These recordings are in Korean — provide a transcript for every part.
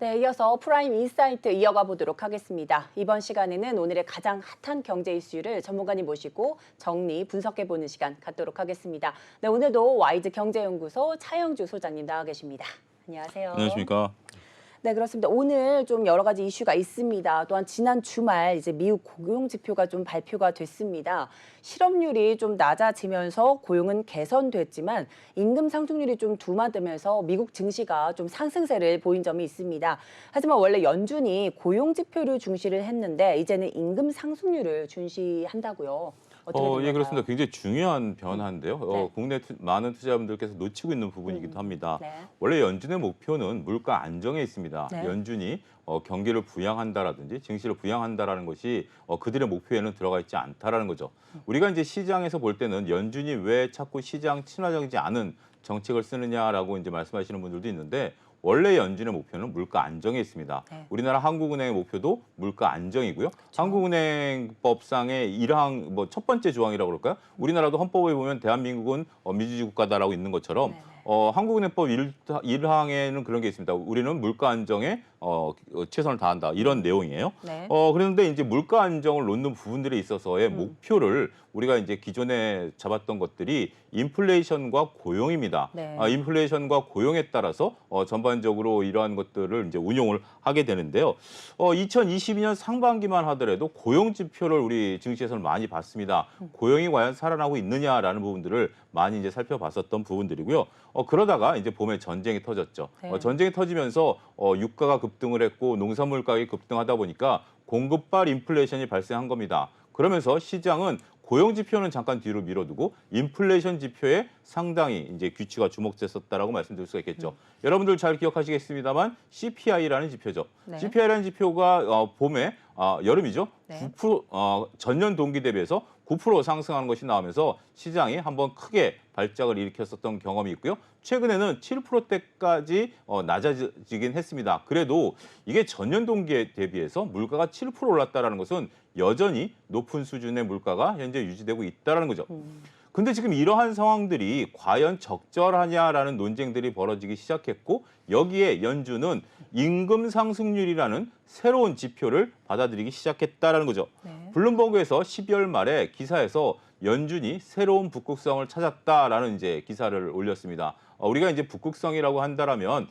네, 이어서 프라임 인사이트 이어가 보도록 하겠습니다. 이번 시간에는 오늘의 가장 핫한 경제 이슈를 전문가님 모시고 정리, 분석해보는 시간 갖도록 하겠습니다. 네, 오늘도 와이즈 경제연구소 차영주 소장님 나와 계십니다. 안녕하세요. 안녕하십니까. 네, 그렇습니다. 오늘 좀 여러 가지 이슈가 있습니다. 또한 지난 주말 이제 미국 고용 지표가 좀 발표가 됐습니다. 실업률이 좀 낮아지면서 고용은 개선됐지만 임금 상승률이 좀 두말되면서 미국 증시가 좀 상승세를 보인 점이 있습니다. 하지만 원래 연준이 고용 지표를 중시를 했는데 이제는 임금 상승률을 중시한다고요. 어떻게 예, 생각하세요? 그렇습니다. 굉장히 중요한 변화인데요. 네. 국내 많은 투자자분들께서 놓치고 있는 부분이기도 합니다. 네. 원래 연준의 목표는 물가 안정에 있습니다. 네. 연준이 경기를 부양한다라든지 증시를 부양한다라는 것이 그들의 목표에는 들어가 있지 않다라는 거죠. 우리가 이제 시장에서 볼 때는 연준이 왜 자꾸 시장 친화적이지 않은 정책을 쓰느냐라고 이제 말씀하시는 분들도 있는데 원래 연준의 목표는 물가 안정에 있습니다. 네. 우리나라 한국은행의 목표도 물가 안정이고요. 한국은행법상의 1항 첫 번째 조항이라고 그럴까요? 우리나라도 헌법에 보면 대한민국은 민주주의 국가다라고 있는 것처럼 네네. 한국은행법 1항에는 그런 게 있습니다. 우리는 물가 안정에 최선을 다한다. 이런 내용이에요. 네. 그런데 이제 물가 안정을 놓는 부분들에 있어서의 목표를 우리가 이제 기존에 잡았던 것들이 인플레이션과 고용입니다. 네. 인플레이션과 고용에 따라서 전반적으로 이러한 것들을 이제 운용을 하게 되는데요. 2022년 상반기만 하더라도 고용 지표를 우리 증시에서는 많이 봤습니다. 고용이 과연 살아나고 있느냐라는 부분들을 많이 이제 살펴봤었던 부분들이고요. 그러다가 이제 봄에 전쟁이 터졌죠. 네. 전쟁이 터지면서 유가가 급등을 했고 농산물 가격이 급등하다 보니까 공급발 인플레이션이 발생한 겁니다. 그러면서 시장은 고용 지표는 잠깐 뒤로 밀어두고 인플레이션 지표에 상당히 이제 귀치가 주목됐었다라고 말씀드릴 수가 있겠죠. 여러분들 잘 기억하시겠습니다만 CPI라는 지표죠. 네. CPI라는 지표가 봄에 여름이죠. 네. 9% 전년 동기 대비해서 9% 상승하는 것이 나오면서 시장이 한번 크게 발작을 일으켰었던 경험이 있고요. 최근에는 7%대까지 낮아지긴 했습니다. 그래도 이게 전년 동기에 대비해서 물가가 7% 올랐다는 것은 여전히 높은 수준의 물가가 현재 유지되고 있다는 거죠. 근데 지금 이러한 상황들이 과연 적절하냐라는 논쟁들이 벌어지기 시작했고 여기에 연준은 임금 상승률이라는 새로운 지표를 받아들이기 시작했다는 거죠. 네. 블룸버그에서 12월 말에 기사에서 연준이 새로운 북극성을 찾았다라는 이제 기사를 올렸습니다. 우리가 이제 북극성이라고 한다라면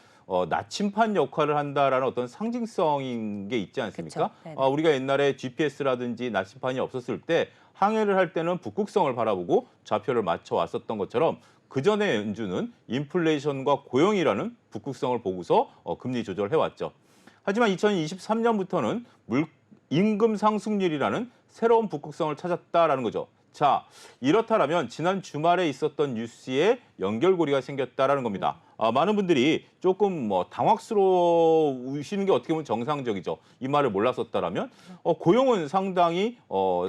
나침반 역할을 한다라는 어떤 상징성인 게 있지 않습니까? 그쵸. 네네. 우리가 옛날에 GPS라든지 나침반이 없었을 때 항해를 할 때는 북극성을 바라보고 좌표를 맞춰 왔었던 것처럼 그 전에 연준은 인플레이션과 고용이라는 북극성을 보고서 금리 조절을 해왔죠. 하지만 2023년부터는 임금 상승률이라는 새로운 북극성을 찾았다라는 거죠. 자, 이렇다면 지난 주말에 있었던 뉴스에 연결고리가 생겼다라는 겁니다. 많은 분들이 조금 당황스러우시는 게 어떻게 보면 정상적이죠. 이 말을 몰랐었다라면 고용은 상당히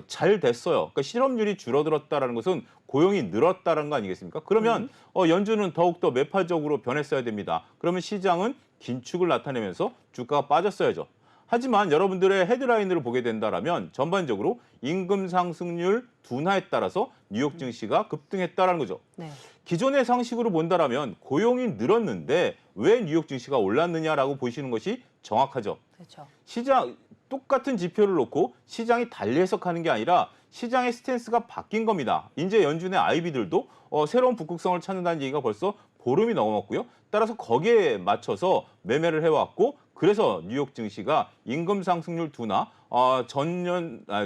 잘 됐어요. 그러니까 실업률이 줄어들었다라는 것은 고용이 늘었다는 거 아니겠습니까? 그러면 연준은 더욱더 매파적으로 변했어야 됩니다. 그러면 시장은 긴축을 나타내면서 주가가 빠졌어야죠. 하지만 여러분들의 헤드라인을 보게 된다면 전반적으로 임금 상승률 둔화에 따라서 뉴욕 증시가 급등했다는 거죠. 네. 기존의 상식으로 본다면 고용이 늘었는데 왜 뉴욕 증시가 올랐느냐라고 보시는 것이 정확하죠. 그렇죠. 시장 똑같은 지표를 놓고 시장이 달리 해석하는 게 아니라 시장의 스탠스가 바뀐 겁니다. 이제 연준의 IB들도 새로운 북극성을 찾는다는 얘기가 벌써 보름이 넘었고요. 따라서 거기에 맞춰서 매매를 해왔고 그래서 뉴욕 증시가 임금 상승률 둔화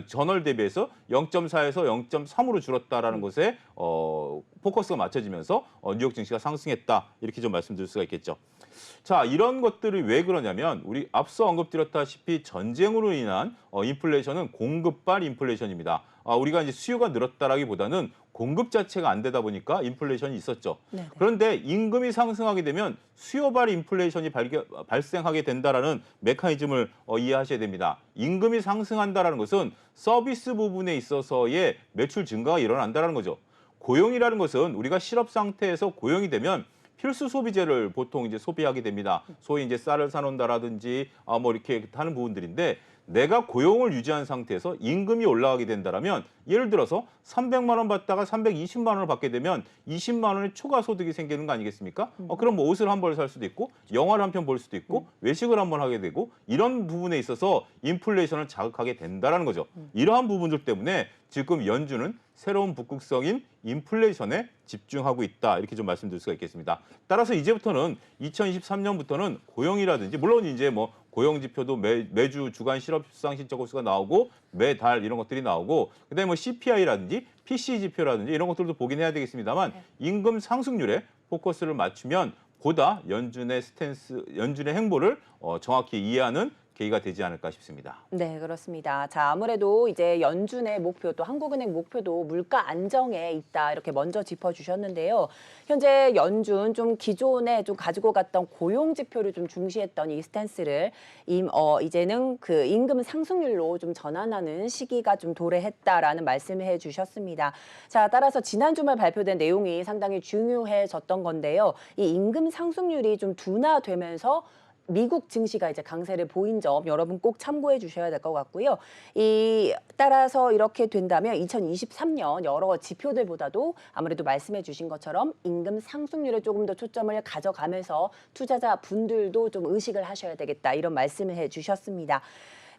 전월 대비해서 0.4에서 0.3으로 줄었다라는 것에 포커스가 맞춰지면서 뉴욕 증시가 상승했다 이렇게 좀 말씀드릴 수가 있겠죠. 자, 이런 것들이 왜 그러냐면 우리 앞서 언급드렸다시피 전쟁으로 인한 인플레이션은 공급발 인플레이션입니다. 우리가 이제 수요가 늘었다라기보다는 공급 자체가 안 되다 보니까 인플레이션이 있었죠. 네네. 그런데 임금이 상승하게 되면 수요발 인플레이션이 발생하게 된다라는 메커니즘을 이해하셔야 됩니다. 임금이 상승한다라는 것은 서비스 부분에 있어서의 매출 증가가 일어난다는 거죠. 고용이라는 것은 우리가 실업 상태에서 고용이 되면 필수 소비재를 보통 이제 소비하게 됩니다. 소위 이제 쌀을 사놓는다라든지 이렇게 하는 부분들인데 내가 고용을 유지한 상태에서 임금이 올라가게 된다라면 예를 들어서 300만 원 받다가 320만 원을 받게 되면 20만 원의 초과 소득이 생기는 거 아니겠습니까? 그럼 뭐 옷을 한 벌 살 수도 있고 영화를 한 편 볼 수도 있고 외식을 한 번 하게 되고 이런 부분에 있어서 인플레이션을 자극하게 된다라는 거죠. 이러한 부분들 때문에 지금 연준은 새로운 북극성인 인플레이션에 집중하고 있다. 이렇게 좀 말씀드릴 수가 있겠습니다. 따라서 이제부터는 2023년부터는 고용이라든지 물론 이제 뭐 고용 지표도 매주 주간 실업수당 신청 건수가 나오고 매달 이런 것들이 나오고 그다음에 뭐 CPI라든지 PC 지표라든지 이런 것들도 보긴 해야 되겠습니다만 임금 상승률에 포커스를 맞추면 보다 연준의 연준의 행보를 정확히 이해하는 계기가 되지 않을까 싶습니다. 네, 그렇습니다. 자, 아무래도 이제 연준의 목표 또 한국은행 목표도 물가 안정에 있다 이렇게 먼저 짚어주셨는데요. 현재 연준 좀 기존에 좀 가지고 갔던 고용 지표를 좀 중시했던 이 스탠스를 이제는 그 임금 상승률로 좀 전환하는 시기가 좀 도래했다라는 말씀을 해주셨습니다. 자, 따라서 지난 주말 발표된 내용이 상당히 중요해졌던 건데요. 이 임금 상승률이 좀 둔화되면서 미국 증시가 이제 강세를 보인 점 여러분 꼭 참고해 주셔야 될 것 같고요. 따라서 이렇게 된다면 2023년 여러 지표들보다도 아무래도 말씀해 주신 것처럼 임금 상승률에 조금 더 초점을 가져가면서 투자자 분들도 좀 의식을 하셔야 되겠다 이런 말씀을 해 주셨습니다.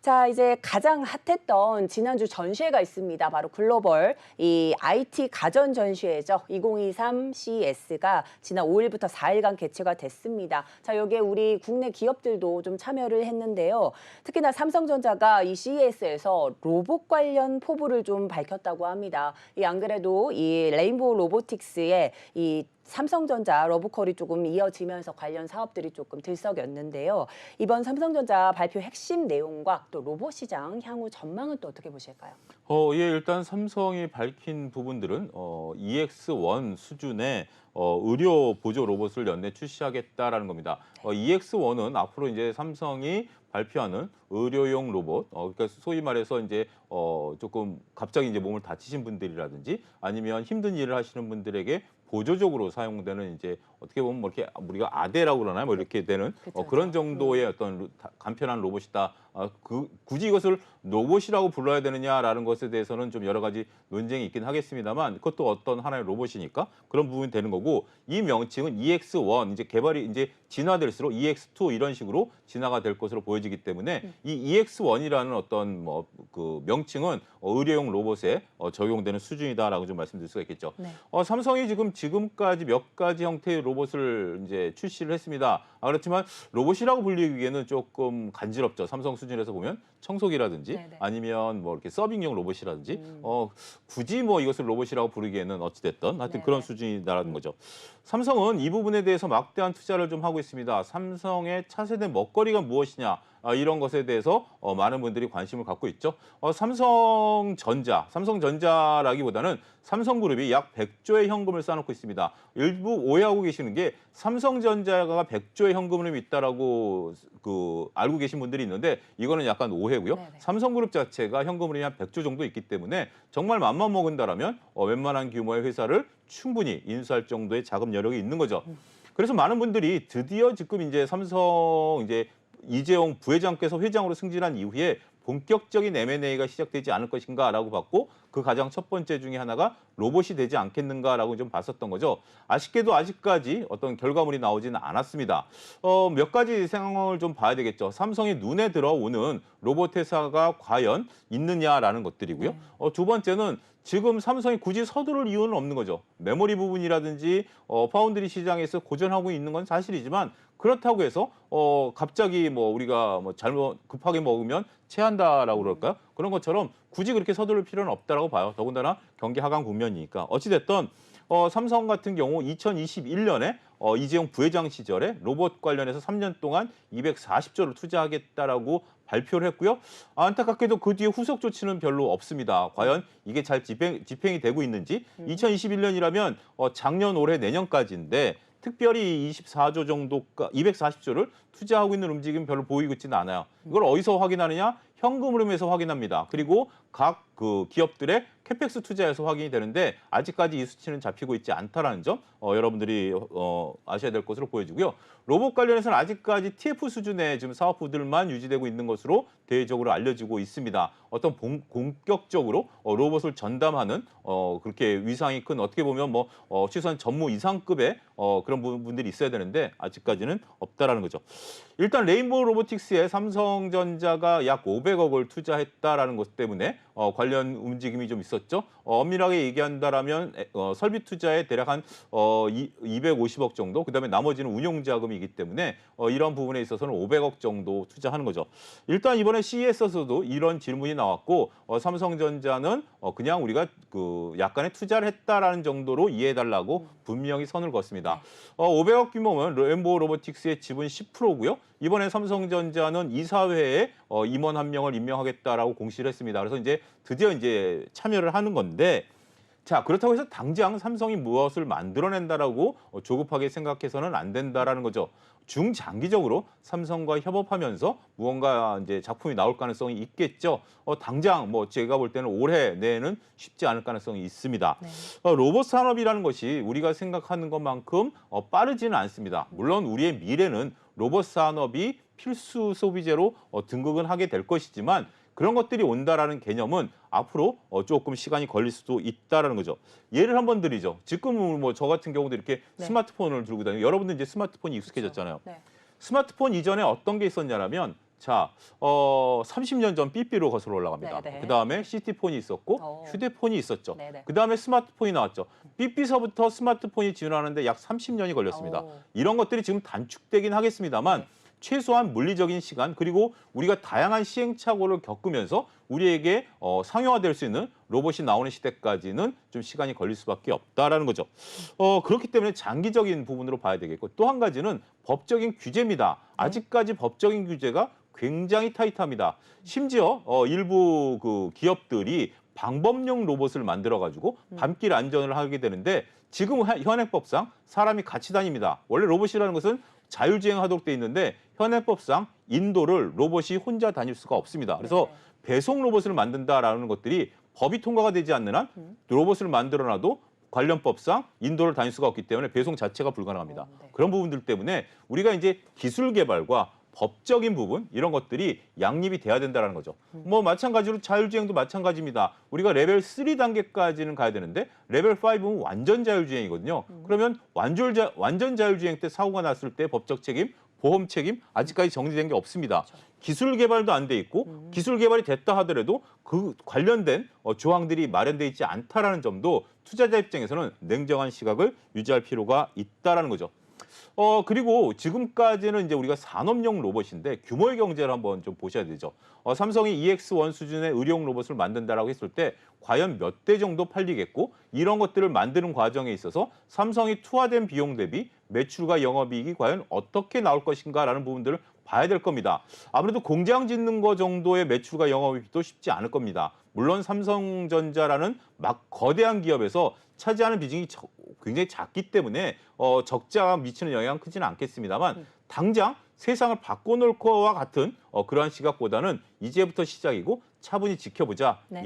자, 이제 가장 핫했던 지난주 전시회가 있습니다. 바로 글로벌 이 IT 가전 전시회죠. 2023 CES가 지난 5일부터 4일간 개최가 됐습니다. 자, 여기에 우리 국내 기업들도 좀 참여를 했는데요. 특히나 삼성전자가 이 CES에서 로봇 관련 포부를 좀 밝혔다고 합니다. 안 그래도 이 레인보우 로보틱스의 이 삼성전자 러브콜이 조금 이어지면서 관련 사업들이 조금 들썩였는데요. 이번 삼성전자 발표 핵심 내용과 또 로봇 시장 향후 전망은 또 어떻게 보실까요? 예, 일단 삼성이 밝힌 부분들은 EX1 수준의 의료 보조 로봇을 연내 출시하겠다라는 겁니다. EX1은 앞으로 이제 삼성이 발표하는 의료용 로봇, 그러니까 소위 말해서 이제 조금 갑자기 이제 몸을 다치신 분들이라든지 아니면 힘든 일을 하시는 분들에게 보조적으로 사용되는 이제 어떻게 보면 뭐 이렇게 우리가 아대라고 그러나요? 뭐 이렇게 되는 그런 정도의 어떤 간편한 로봇이다. 굳이 이것을 로봇이라고 불러야 되느냐라는 것에 대해서는 좀 여러 가지 논쟁이 있긴 하겠습니다만 그것도 어떤 하나의 로봇이니까 그런 부분이 되는 거고 이 명칭은 EX1 이제 개발이 이제 진화될수록 EX2 이런 식으로 진화가 될 것으로 보여지기 때문에 이 EX1이라는 어떤 뭐 그 명칭은 의료용 로봇에 적용되는 수준이다라고 좀 말씀드릴 수가 있겠죠. 네. 삼성이 지금까지 몇 가지 형태의 로봇을 이제 출시를 했습니다. 그렇지만 로봇이라고 불리기에는 조금 간지럽죠. 삼성 수준에서 보면 청소기라든지 네네. 아니면 뭐 이렇게 서빙용 로봇이라든지 굳이 뭐 이것을 로봇이라고 부르기에는 어찌됐든 하여튼 네네. 그런 수준이다라는 거죠. 삼성은 이 부분에 대해서 막대한 투자를 좀 하고 있습니다. 삼성의 차세대 먹거리가 무엇이냐 이런 것에 대해서 많은 분들이 관심을 갖고 있죠. 삼성전자라기보다는 삼성그룹이 약 100조의 현금을 쌓아놓고 있습니다. 일부 오해하고 계시는 게 삼성전자가 100조의 현금을 있다라고 알고 계신 분들이 있는데 이거는 약간 오해고요. 네네. 삼성그룹 자체가 현금흐름이 한 100조 정도 있기 때문에 정말 맘만 먹은다라면 웬만한 규모의 회사를 충분히 인수할 정도의 자금 여력이 있는 거죠. 그래서 많은 분들이 드디어 지금 이제 삼성 이제 이재용 부회장께서 회장으로 승진한 이후에 본격적인 M&A가 시작되지 않을 것인가라고 봤고 그 가장 첫 번째 중에 하나가 로봇이 되지 않겠는가라고 좀 봤었던 거죠. 아쉽게도 아직까지 어떤 결과물이 나오지는 않았습니다. 몇 가지 상황을 좀 봐야 되겠죠. 삼성이 눈에 들어오는 로봇 회사가 과연 있느냐라는 것들이고요. 두 번째는 지금 삼성이 굳이 서두를 이유는 없는 거죠. 메모리 부분이라든지 파운드리 시장에서 고전하고 있는 건 사실이지만 그렇다고 해서 갑자기 뭐 우리가 뭐 잘못 급하게 먹으면 체한다라고 그럴까요? 그런 것처럼 굳이 그렇게 서두를 필요는 없다라고 봐요. 더군다나 경기 하강 국면이니까. 어찌됐든 삼성 같은 경우 2021년에 이재용 부회장 시절에 로봇 관련해서 3년 동안 240조를 투자하겠다라고 발표를 했고요. 안타깝게도 그 뒤에 후속 조치는 별로 없습니다. 과연 이게 잘 집행이 되고 있는지 2021년이라면 작년, 올해, 내년까지인데 특별히 24조 정도가 240조를 투자하고 있는 움직임 별로 보이고 있지는 않아요. 이걸 어디서 확인하느냐? 현금 흐름에서 확인합니다. 그리고 각 그 기업들의 캐펙스 투자에서 확인이 되는데 아직까지 이 수치는 잡히고 있지 않다라는 점 여러분들이 아셔야 될 것으로 보여지고요. 로봇 관련해서는 아직까지 TF 수준의 지금 사업부들만 유지되고 있는 것으로 대외적으로 알려지고 있습니다. 어떤 본격적으로 로봇을 전담하는 그렇게 위상이 큰 어떻게 보면 뭐 최소한 전무 이상급의 그런 부분들이 있어야 되는데 아직까지는 없다라는 거죠. 일단 레인보우 로보틱스에 삼성전자가 약 500억을 투자했다라는 것 때문에 관련 움직임이 좀 있었죠. 엄밀하게 얘기한다라면 설비 투자에 대략 한 250억 정도, 그다음에 나머지는 운용 자금이기 때문에 이런 부분에 있어서는 500억 정도 투자하는 거죠. 일단 이번에 CES에서도 이런 질문이 나왔고 삼성전자는 그냥 우리가 그 약간의 투자를 했다라는 정도로 이해해달라고 분명히 선을 그었습니다. 500억 규모면 레인보우 로보틱스의 지분 10%고요. 이번에 삼성전자는 이사회에 임원 한 명을 임명하겠다라고 공시를 했습니다. 그래서 이제 드디어 이제 참여를 하는 건데, 자, 그렇다고 해서 당장 삼성이 무엇을 만들어낸다라고 조급하게 생각해서는 안 된다라는 거죠. 중장기적으로 삼성과 협업하면서 무언가 이제 작품이 나올 가능성이 있겠죠. 당장 뭐 제가 볼 때는 올해 내에는 쉽지 않을 가능성이 있습니다. 네. 로봇 산업이라는 것이 우리가 생각하는 것만큼 빠르지는 않습니다. 물론 우리의 미래는 로봇 산업이 필수 소비재로 등극은 하게 될 것이지만 그런 것들이 온다라는 개념은 앞으로 조금 시간이 걸릴 수도 있다라는 거죠. 예를 한번 드리죠. 지금 뭐 저 같은 경우도 이렇게 네. 스마트폰을 들고 다니고 여러분들 이제 스마트폰이 익숙해졌잖아요. 네. 스마트폰 이전에 어떤 게 있었냐면 자, 30년 전 삐삐로 거슬러 올라갑니다. 네, 네. 그다음에 CT폰이 있었고 휴대폰이 있었죠. 네, 네. 그다음에 스마트폰이 나왔죠. 삐삐서부터 스마트폰이 진화하는데 약 30년이 걸렸습니다. 이런 것들이 지금 단축되긴 하겠습니다만 최소한 물리적인 시간 그리고 우리가 다양한 시행착오를 겪으면서 우리에게 상용화될 수 있는 로봇이 나오는 시대까지는 좀 시간이 걸릴 수밖에 없다라는 거죠. 그렇기 때문에 장기적인 부분으로 봐야 되겠고 또 한 가지는 법적인 규제입니다. 아직까지 법적인 규제가 굉장히 타이트합니다. 심지어 일부 그 기업들이 방범용 로봇을 만들어가지고 밤길 안전을 하게 되는데 지금 현행법상 사람이 같이 다닙니다. 원래 로봇이라는 것은 자율주행하도록 돼 있는데 현행법상 인도를 로봇이 혼자 다닐 수가 없습니다. 그래서 배송 로봇을 만든다라는 것들이 법이 통과가 되지 않는 한 로봇을 만들어놔도 관련법상 인도를 다닐 수가 없기 때문에 배송 자체가 불가능합니다. 그런 부분들 때문에 우리가 이제 기술 개발과 법적인 부분 이런 것들이 양립이 돼야 된다는 거죠. 뭐 마찬가지로 자율주행도 마찬가지입니다. 우리가 레벨 3 단계까지는 가야 되는데 레벨 5는 완전 자율주행이거든요. 그러면 완전 자율주행 때 사고가 났을 때 법적 책임, 보험 책임 아직까지 정리된 게 없습니다. 기술 개발도 안 돼 있고 기술 개발이 됐다 하더라도 그 관련된 조항들이 마련돼 있지 않다라는 점도 투자자 입장에서는 냉정한 시각을 유지할 필요가 있다라는 거죠. 그리고 지금까지는 이제 우리가 산업용 로봇인데 규모의 경제를 한번 좀 보셔야 되죠. 삼성이 EX1 수준의 의료용 로봇을 만든다라고 했을 때 과연 몇 대 정도 팔리겠고 이런 것들을 만드는 과정에 있어서 삼성이 투하된 비용 대비 매출과 영업이익이 과연 어떻게 나올 것인가라는 부분들을 봐야 될 겁니다. 아무래도 공장 짓는 거 정도의 매출과 영업이익도 쉽지 않을 겁니다. 물론 삼성전자라는 막 거대한 기업에서 차지하는 비중이 굉장히 작기 때문에 적자가 미치는 영향은 크지는 않겠습니다만 당장 세상을 바꿔놓을 거와 같은 그러한 시각보다는 이제부터 시작이고 차분히 지켜보자. 네.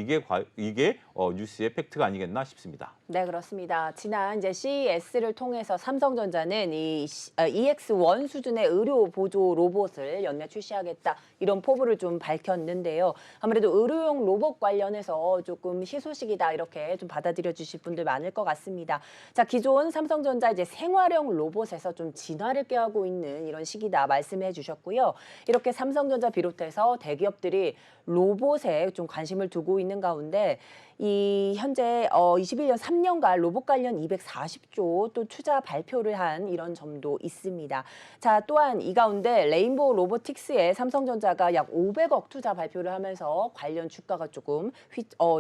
이게 뉴스의 팩트가 아니겠나 싶습니다. 네, 그렇습니다. 지난 이제 CES를 통해서 삼성전자는 이 EX1 수준의 의료 보조 로봇을 연내 출시하겠다 이런 포부를 좀 밝혔는데요. 아무래도 의료용 로봇 관련해서 조금 희소식이다 이렇게 좀 받아들여 주실 분들 많을 것 같습니다. 자, 기존 삼성전자 이제 생활형 로봇에서 좀 진화를 꾀하고 있는 이런 시기다 말씀해 주셨고요. 이렇게 삼성전자 비롯해서 대기업들이 로봇에 좀 관심을 두고 있는 가운데 이 현재 21년 3년간 로봇 관련 240조 또 투자 발표를 한 이런 점도 있습니다. 자, 또한 이 가운데 레인보우 로보틱스에 삼성전자가 약 500억 투자 발표를 하면서 관련 주가가 조금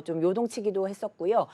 좀 요동치기도 했었고요.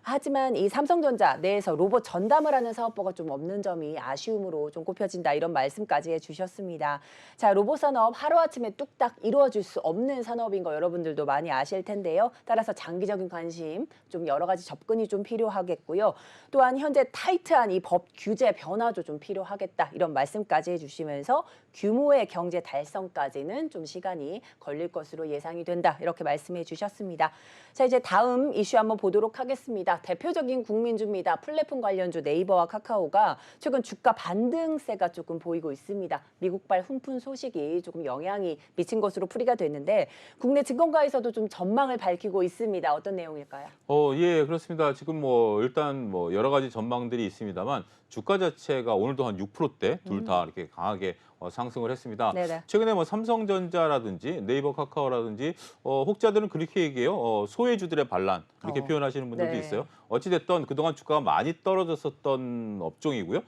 하지만 이 삼성전자 내에서 로봇 전담을 하는 사업부가 좀 없는 점이 아쉬움으로 좀 꼽혀진다 이런 말씀까지 해주셨습니다. 자, 로봇 산업 하루아침에 뚝딱 이루어질 수 없는 산업인 거 여러분들도 많이 아실 텐데요. 따라서 장기적인 관심, 좀 여러 가지 접근이 좀 필요하겠고요. 또한 현재 타이트한 이 법 규제 변화도 좀 필요하겠다 이런 말씀까지 해주시면서 규모의 경제 달성까지는 좀 시간이 걸릴 것으로 예상이 된다 이렇게 말씀해 주셨습니다. 자, 이제 다음 이슈 한번 보도록 하겠습니다. 대표적인 국민주입니다. 플랫폼 관련주 네이버와 카카오가 최근 주가 반등세가 조금 보이고 있습니다. 미국발 훈풍 소식이 조금 영향이 미친 것으로 풀이가 됐는데 국내 증권가에서도 좀 전망을 밝히고 있습니다. 어떤 내용일까요? 예, 그렇습니다. 지금 뭐 일단 뭐 여러 가지 전망들이 있습니다만 주가 자체가 오늘도 한 6%대 둘 다 이렇게 강하게 상승을 했습니다. 네네. 최근에 뭐 삼성전자라든지 네이버 카카오라든지 혹자들은 그렇게 얘기해요. 소외주들의 반란 이렇게 표현하시는 분들도 네. 있어요. 어찌됐든 그동안 주가가 많이 떨어졌었던 업종이고요.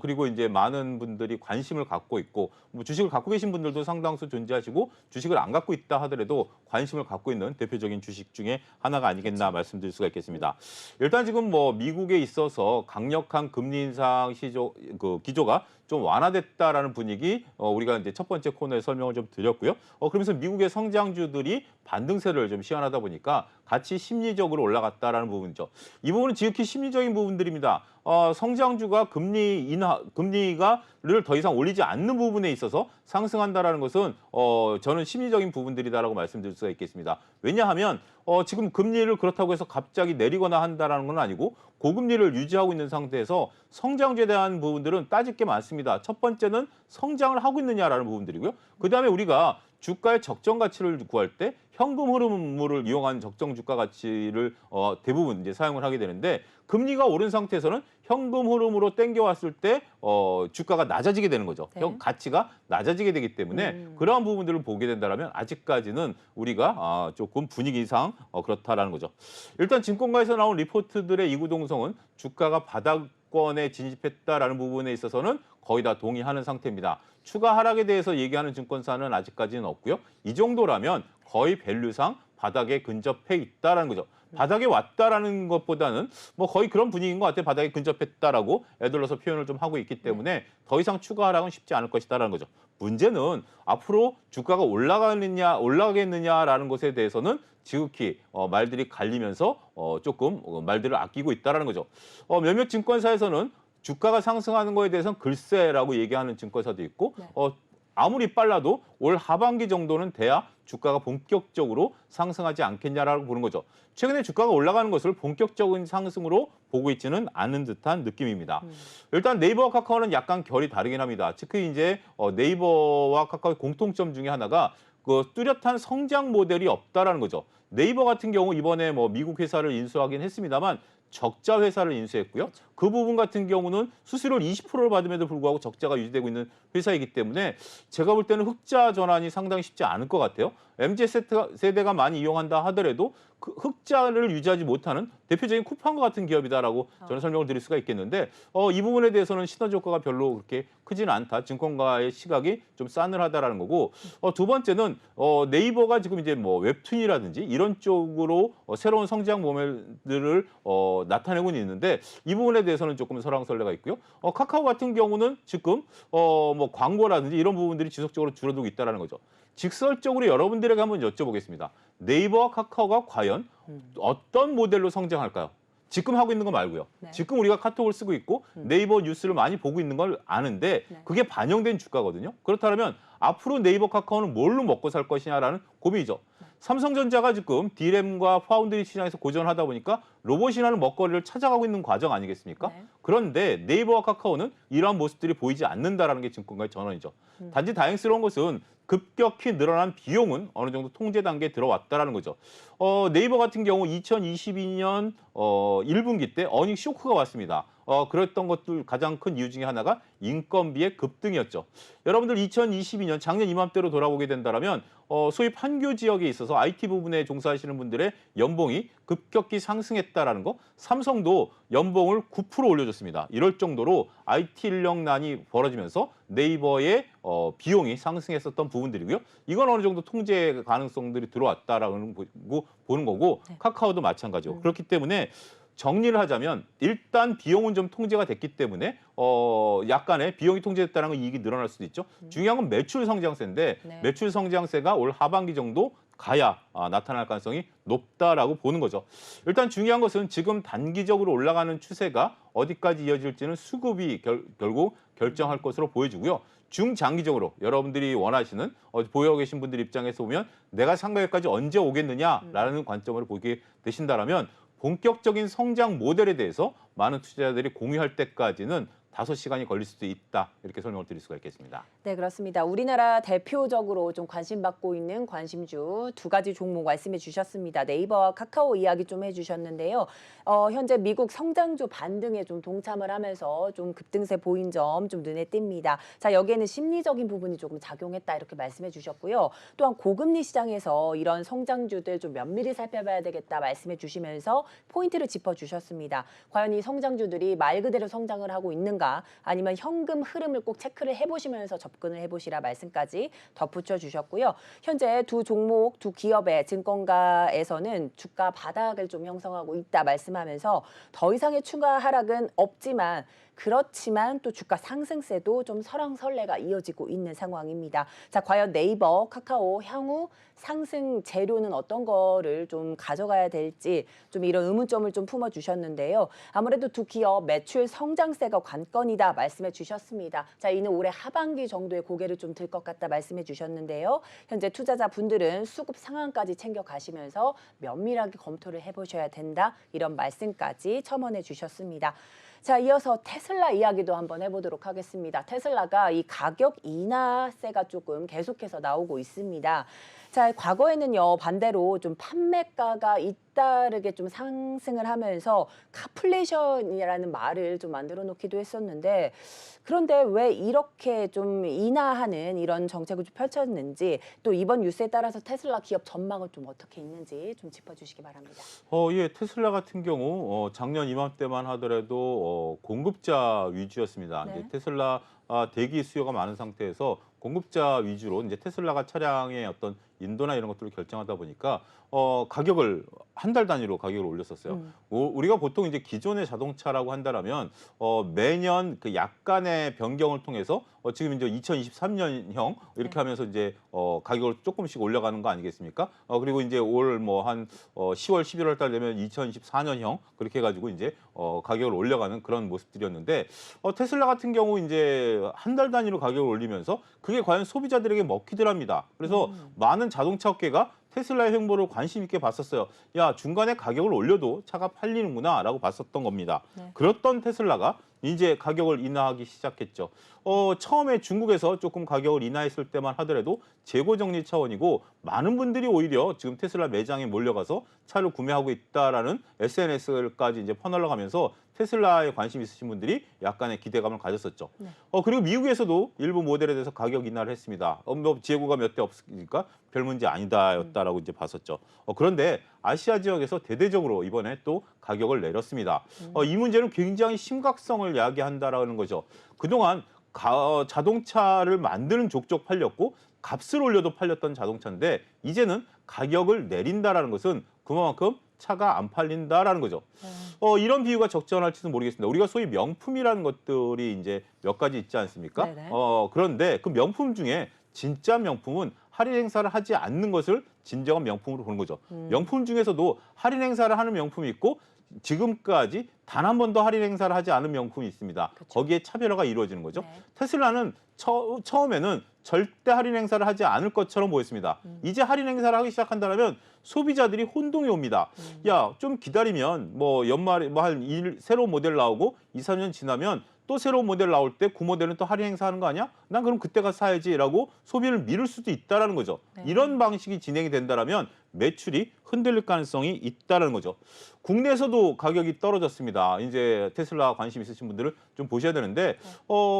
그리고 이제 많은 분들이 관심을 갖고 있고 뭐 주식을 갖고 계신 분들도 상당수 존재하시고 주식을 안 갖고 있다 하더라도 관심을 갖고 있는 대표적인 주식 중에 하나가 아니겠나 말씀드릴 수가 있겠습니다. 일단 지금 뭐 미국에 있어서 강력한 금리 인상 기조가 좀 완화됐다라는 분위기 우리가 이제 첫 번째 코너에 설명을 좀 드렸고요. 그러면서 미국의 성장주들이 반등세를 좀 시현하다 보니까 같이 심리적으로 올라갔다라는 부분이죠. 이 부분은 지극히 심리적인 부분들입니다. 성장주가 금리가를 더 이상 올리지 않는 부분에 있어서 상승한다라는 것은 저는 심리적인 부분들이다라고 말씀드릴 수가 있겠습니다. 왜냐하면 지금 금리를 그렇다고 해서 갑자기 내리거나 한다라는 건 아니고 고금리를 유지하고 있는 상태에서 성장주에 대한 부분들은 따질 게 많습니다. 첫 번째는 성장을 하고 있느냐라는 부분들이고요. 그다음에 우리가 주가의 적정 가치를 구할 때 현금 흐름물을 이용한 적정 주가 가치를 대부분 이제 사용을 하게 되는데 금리가 오른 상태에서는 현금 흐름으로 땡겨왔을 때 주가가 낮아지게 되는 거죠. 네. 가치가 낮아지게 되기 때문에 그러한 부분들을 보게 된다면 아직까지는 우리가 조금 분위기상 그렇다라는 거죠. 일단 증권가에서 나온 리포트들의 이구동성은 주가가 바닥권에 진입했다라는 부분에 있어서는 거의 다 동의하는 상태입니다. 추가 하락에 대해서 얘기하는 증권사는 아직까지는 없고요. 이 정도라면 거의 밸류상 바닥에 근접해 있다라는 거죠. 바닥에 왔다라는 것보다는 뭐 거의 그런 분위기인 것 같아요. 바닥에 근접했다라고 애들러서 표현을 좀 하고 있기 때문에 더 이상 추가 하락은 쉽지 않을 것이다라는 거죠. 문제는 앞으로 주가가 올라가겠느냐라는 것에 대해서는 지극히 말들이 갈리면서 조금 말들을 아끼고 있다라는 거죠. 몇몇 증권사에서는 주가가 상승하는 거에 대해서는 글쎄라고 얘기하는 증권사도 있고 네. 아무리 빨라도 올 하반기 정도는 돼야 주가가 본격적으로 상승하지 않겠냐라고 보는 거죠. 최근에 주가가 올라가는 것을 본격적인 상승으로 보고 있지는 않은 듯한 느낌입니다. 일단 네이버와 카카오는 약간 결이 다르긴 합니다. 특히 이제 네이버와 카카오의 공통점 중에 하나가 그 뚜렷한 성장 모델이 없다라는 거죠. 네이버 같은 경우 이번에 뭐 미국 회사를 인수하긴 했습니다만 적자 회사를 인수했고요. 그 부분 같은 경우는 수수료를 20%를 받음에도 불구하고 적자가 유지되고 있는 회사이기 때문에 제가 볼 때는 흑자 전환이 상당히 쉽지 않을 것 같아요. MZ 세대가 많이 이용한다 하더라도 그 흑자를 유지하지 못하는 대표적인 쿠팡과 같은 기업이다라고 저는 설명을 드릴 수가 있겠는데 이 부분에 대해서는 시너지 효과가 별로 그렇게 크지는 않다. 증권가의 시각이 좀 싸늘하다라는 거고 두 번째는 네이버가 지금 이제 뭐 웹툰이라든지 이런 쪽으로 새로운 성장 모델들을 나타내고는 있는데 이 부분에 대해서는 조금 설왕설래가 있고요. 카카오 같은 경우는 지금 뭐 광고라든지 이런 부분들이 지속적으로 줄어들고 있다는 거죠. 직설적으로 여러분들에게 한번 여쭤보겠습니다. 네이버와 카카오가 과연 어떤 모델로 성장할까요? 지금 하고 있는 거 말고요. 네. 지금 우리가 카톡을 쓰고 있고 네이버 뉴스를 많이 보고 있는 걸 아는데 네. 그게 반영된 주가거든요. 그렇다면 앞으로 네이버 카카오는 뭘로 먹고 살 것이냐라는 고민이죠. 삼성전자가 지금 D램과 파운드리 시장에서 고전하다 보니까 로봇이라는 먹거리를 찾아가고 있는 과정 아니겠습니까? 네. 그런데 네이버와 카카오는 이러한 모습들이 보이지 않는다라는 게 증권가의 전언이죠. 단지 다행스러운 것은 급격히 늘어난 비용은 어느 정도 통제 단계에 들어왔다라는 거죠. 네이버 같은 경우 2022년 1분기 때 어닝 쇼크가 왔습니다. 그랬던 것들 가장 큰 이유 중에 하나가 인건비의 급등이었죠. 여러분들 2022년 작년 이맘때로 돌아보게 된다면 소위 판교 지역에 있어서 IT 부분에 종사하시는 분들의 연봉이 급격히 상승했다라는 거. 삼성도 연봉을 9% 올려줬습니다. 이럴 정도로 IT 인력난이 벌어지면서 네이버의 비용이 상승했었던 부분들이고요. 이건 어느 정도 통제 가능성들이 들어왔다라는 보는 거고 네. 카카오도 마찬가지고 그렇기 때문에 정리를 하자면 일단 비용은 좀 통제가 됐기 때문에 약간의 비용이 통제됐다는 건 이익이 늘어날 수도 있죠. 중요한 건 매출 성장세인데 네. 매출 성장세가 올 하반기 정도 가야 나타날 가능성이 높다라고 보는 거죠. 일단 중요한 것은 지금 단기적으로 올라가는 추세가 어디까지 이어질지는 수급이 결국 결정할 것으로 보여지고요. 중장기적으로 여러분들이 원하시는 보유하고 계신 분들 입장에서 보면 내가 상가격까지 언제 오겠느냐라는 관점으로 보게 되신다라면 본격적인 성장 모델에 대해서 많은 투자자들이 공유할 때까지는 5시간이 걸릴 수도 있다. 이렇게 설명을 드릴 수가 있겠습니다. 네, 그렇습니다. 우리나라 대표적으로 좀 관심받고 있는 관심주 2가지 종목 말씀해 주셨습니다. 네이버와 카카오 이야기 좀 해주셨는데요. 현재 미국 성장주 반등에 좀 동참을 하면서 좀 급등세 보인 점 좀 눈에 띕니다. 자, 여기에는 심리적인 부분이 조금 작용했다 이렇게 말씀해 주셨고요. 또한 고금리 시장에서 이런 성장주들 좀 면밀히 살펴봐야 되겠다 말씀해 주시면서 포인트를 짚어 주셨습니다. 과연 이 성장주들이 말 그대로 성장을 하고 있는가? 아니면 현금 흐름을 꼭 체크를 해보시면서 접근을 해보시라 말씀까지 덧붙여 주셨고요. 현재 두 종목, 두 기업의 증권가에서는 주가 바닥을 좀 형성하고 있다 말씀하면서 더 이상의 추가 하락은 없지만 그렇지만 또 주가 상승세도 좀 설왕설래가 이어지고 있는 상황입니다. 자, 과연 네이버, 카카오 향후 상승 재료는 어떤 거를 좀 가져가야 될지 좀 이런 의문점을 좀 품어주셨는데요. 아무래도 두 기업 매출 성장세가 관건이다 말씀해 주셨습니다. 자, 이는 올해 하반기 정도에 고개를 좀 들 것 같다 말씀해 주셨는데요. 현재 투자자분들은 수급 상황까지 챙겨가시면서 면밀하게 검토를 해보셔야 된다. 이런 말씀까지 첨언해 주셨습니다. 자, 이어서 테슬라 이야기도 한번 해보도록 하겠습니다. 테슬라가 이 가격 인하세가 조금 계속해서 나오고 있습니다. 자, 과거에는요, 반대로 좀 판매가가 잇따르게 좀 상승을 하면서 카플레이션이라는 말을 좀 만들어 놓기도 했었는데, 그런데 왜 이렇게 좀 인하하는 이런 정책을 좀 펼쳤는지, 또 이번 뉴스에 따라서 테슬라 기업 전망은 좀 어떻게 있는지 좀 짚어주시기 바랍니다. 예, 테슬라 같은 경우 작년 이맘때만 하더라도 공급자 위주였습니다. 네. 이제 테슬라 대기 수요가 많은 상태에서 공급자 위주로 이제 테슬라가 차량의 어떤 인도나 이런 것들을 결정하다 보니까 가격을 한 달 단위로 가격을 올렸었어요. 우리가 보통 이제 기존의 자동차라고 한다라면 매년 그 약간의 변경을 통해서 지금 이제 2023년형 이렇게 하면서 이제 가격을 조금씩 올려가는 거 아니겠습니까? 그리고 이제 올 뭐 한 10월, 11월 달 되면 2024년형 그렇게 해가지고 이제 가격을 올려가는 그런 모습들이었는데 테슬라 같은 경우 이제 한 달 단위로 가격을 올리면서 그게 과연 소비자들에게 먹히더랍니다. 그래서 많은 자동차 업계가 테슬라의 행보를 관심 있게 봤었어요. 야, 중간에 가격을 올려도 차가 팔리는구나라고 봤었던 겁니다. 네. 그랬던 테슬라가 이제 가격을 인하하기 시작했죠. 처음에 중국에서 조금 가격을 인하했을 때만 하더라도 재고 정리 차원이고 많은 분들이 오히려 지금 테슬라 매장에 몰려가서 차를 구매하고 있다라는 SNS까지 이제 퍼날라가면서 테슬라에 관심 있으신 분들이 약간의 기대감을 가졌었죠. 네. 그리고 미국에서도 일부 모델에 대해서 가격 인하를 했습니다. 뭐 재고가 몇 대 없으니까 별 문제 아니다였다라고 이제 봤었죠. 그런데 아시아 지역에서 대대적으로 이번에 또 가격을 내렸습니다. 이 문제는 굉장히 심각성을 야기한다라는 거죠. 그동안 자동차를 만드는 족족 팔렸고 값을 올려도 팔렸던 자동차인데 이제는 가격을 내린다라는 것은 그만큼 차가 안 팔린다라는 거죠. 이런 비유가 적절할지는 모르겠습니다. 우리가 소위 명품이라는 것들이 이제 몇 가지 있지 않습니까? 네네. 그런데 그 명품 중에 진짜 명품은 할인 행사를 하지 않는 것을 진정한 명품으로 보는 거죠. 명품 중에서도 할인 행사를 하는 명품이 있고 지금까지 단 한 번도 할인 행사를 하지 않은 명품이 있습니다. 그쵸. 거기에 차별화가 이루어지는 거죠. 네. 테슬라는 처음에는 절대 할인 행사를 하지 않을 것처럼 보였습니다. 이제 할인 행사를 하기 시작한다면 소비자들이 혼동이 옵니다. 야, 좀 기다리면 뭐 연말에 새로운 모델 나오고 2, 3년 지나면 또 새로운 모델 나올 때 그 모델은 또 할인 행사하는 거 아니야? 난 그럼 그때 가서 사야지라고 소비를 미룰 수도 있다라는 거죠. 네. 이런 방식이 진행이 된다라면 매출이 흔들릴 가능성이 있다라는 거죠. 국내에서도 가격이 떨어졌습니다. 이제 테슬라 관심 있으신 분들은 좀 보셔야 되는데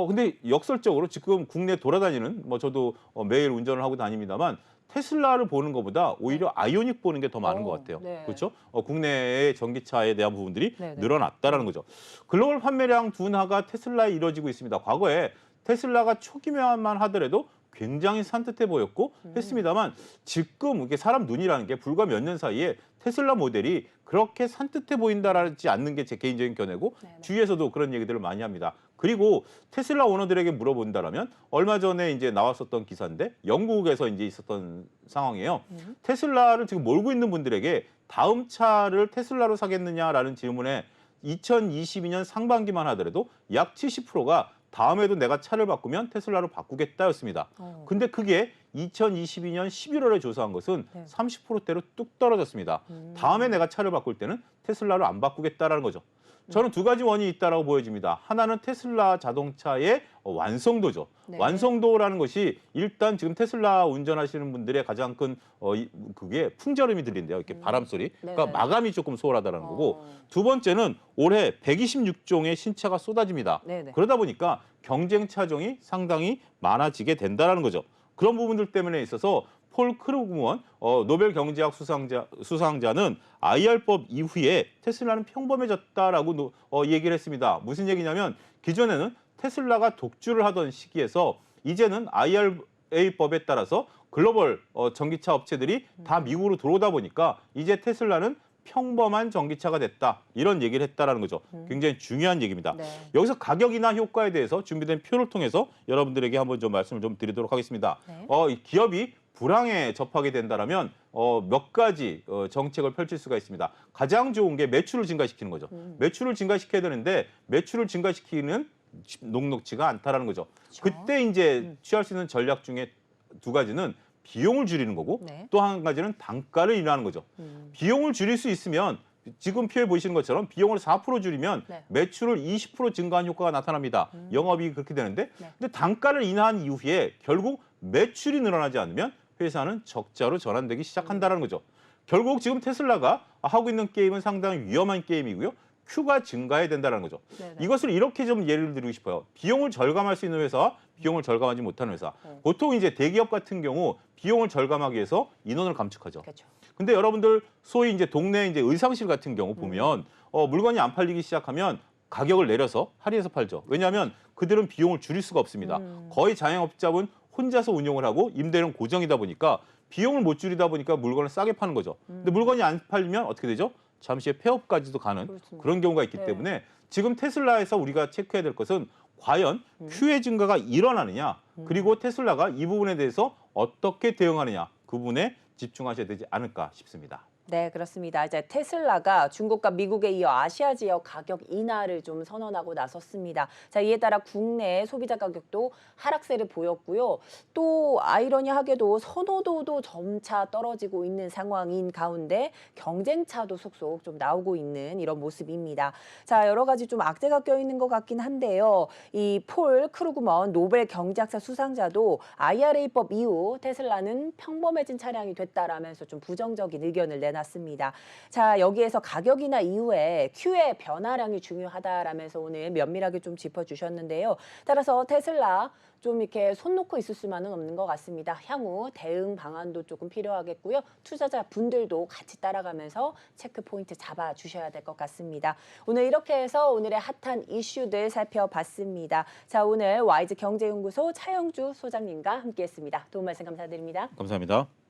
근데 역설적으로 지금 국내 돌아다니는 뭐 저도 매일 운전을 하고 다닙니다만 테슬라를 보는 것보다 오히려 아이오닉 보는 게 더 많은 것 같아요. 네. 그렇죠? 국내의 전기차에 대한 부분들이 네네. 늘어났다라는 거죠. 글로벌 판매량 둔화가 테슬라에 이루어지고 있습니다. 과거에 테슬라가 초기만 하더라도 굉장히 산뜻해 보였고 했습니다만 지금 이게 사람 눈이라는 게 불과 몇 년 사이에 테슬라 모델이 그렇게 산뜻해 보인다라지 않는 게 제 개인적인 견해고 네네. 주위에서도 그런 얘기들을 많이 합니다. 그리고 테슬라 오너들에게 물어본다라면 얼마 전에 이제 나왔었던 기사인데 영국에서 이제 있었던 상황이에요. 테슬라를 지금 몰고 있는 분들에게 다음 차를 테슬라로 사겠느냐라는 질문에 2022년 상반기만 하더라도 약 70%가 다음에도 내가 차를 바꾸면 테슬라로 바꾸겠다였습니다. 근데 그게 2022년 11월에 조사한 것은 네. 30%대로 뚝 떨어졌습니다. 다음에 내가 차를 바꿀 때는 테슬라로 안 바꾸겠다라는 거죠. 저는 두 가지 원인이 있다라고 보여집니다. 하나는 테슬라 자동차의 완성도죠. 네. 완성도라는 것이 일단 지금 테슬라 운전하시는 분들의 가장 큰 그게 풍절음이 들린대요. 이렇게 바람 소리. 그러니까 네네. 마감이 조금 소홀하다라는 거고. 어. 두 번째는 올해 126종의 신차가 쏟아집니다. 네네. 그러다 보니까 경쟁 차종이 상당히 많아지게 된다라는 거죠. 그런 부분들 때문에 있어서 폴 크루그먼 노벨 경제학 수상자는 IR법 이후에 테슬라는 평범해졌다라고 얘기를 했습니다. 무슨 얘기냐면 기존에는 테슬라가 독주를 하던 시기에서 이제는 IRA법에 따라서 글로벌 전기차 업체들이 다 미국으로 들어오다 보니까 이제 테슬라는 평범한 전기차가 됐다. 이런 얘기를 했다라는 거죠. 굉장히 중요한 얘기입니다. 네. 여기서 가격이나 효과에 대해서 준비된 표를 통해서 여러분들에게 한번 좀 말씀을 좀 드리도록 하겠습니다. 네. 이 기업이 불황에 접하게 된다면 몇 가지 정책을 펼칠 수가 있습니다. 가장 좋은 게 매출을 증가시키는 거죠. 매출을 증가시켜야 되는데 매출을 증가시키는 녹록지가 않다라는 거죠. 그렇죠. 그때 이제 취할 수 있는 전략 중에 두 가지는 비용을 줄이는 거고 네. 또 한 가지는 단가를 인하하는 거죠. 비용을 줄일 수 있으면 지금 표에 보시는 것처럼 비용을 4% 줄이면 네. 매출을 20% 증가한 효과가 나타납니다. 영업이익이 그렇게 되는데 네. 근데 단가를 인하한 이후에 결국 매출이 늘어나지 않으면 회사는 적자로 전환되기 시작한다는 거죠. 결국 지금 테슬라가 하고 있는 게임은 상당히 위험한 게임이고요. Q가 증가해야 된다는 거죠. 네네. 이것을 이렇게 좀 예를 드리고 싶어요. 비용을 절감할 수 있는 회사와 비용을 절감하지 못하는 회사. 보통 이제 대기업 같은 경우 비용을 절감하기 위해서 인원을 감축하죠. 그렇죠. 근데 여러분들 소위 이제 동네 이제 의상실 같은 경우 보면 물건이 안 팔리기 시작하면 가격을 내려서 할인해서 팔죠. 왜냐하면 그들은 비용을 줄일 수가 없습니다. 거의 자영업자분 혼자서 운영을 하고 임대료는 고정이다 보니까 비용을 못 줄이다 보니까 물건을 싸게 파는 거죠. 근데 물건이 안 팔리면 어떻게 되죠? 잠시 후에 폐업까지도 가는 그렇습니다. 그런 경우가 있기 네. 때문에 지금 테슬라에서 우리가 체크해야 될 것은 과연 Q의 증가가 일어나느냐 그리고 테슬라가 이 부분에 대해서 어떻게 대응하느냐 그 부분에 집중하셔야 되지 않을까 싶습니다. 네, 그렇습니다. 이제 테슬라가 중국과 미국에 이어 아시아 지역 가격 인하를 좀 선언하고 나섰습니다. 자, 이에 따라 국내 소비자 가격도 하락세를 보였고요. 또 아이러니하게도 선호도도 점차 떨어지고 있는 상황인 가운데 경쟁차도 속속 좀 나오고 있는 이런 모습입니다. 자, 여러 가지 좀 악재가 껴있는 것 같긴 한데요. 이 폴 크루그먼 노벨 경제학상 수상자도 IRA법 이후 테슬라는 평범해진 차량이 됐다라면서 좀 부정적인 의견을 내놨습니다. 자, 여기에서 가격이나 이후에 Q의 변화량이 중요하다라면서 오늘 면밀하게 좀 짚어주셨는데요. 따라서 테슬라 좀 이렇게 손 놓고 있을 수만은 없는 것 같습니다. 향후 대응 방안도 조금 필요하겠고요. 투자자 분들도 같이 따라가면서 체크 포인트 잡아주셔야 될 것 같습니다. 오늘 이렇게 해서 오늘의 핫한 이슈들 살펴봤습니다. 자, 오늘 와이즈 경제연구소 차영주 소장님과 함께했습니다. 도움 말씀 감사드립니다. 감사합니다.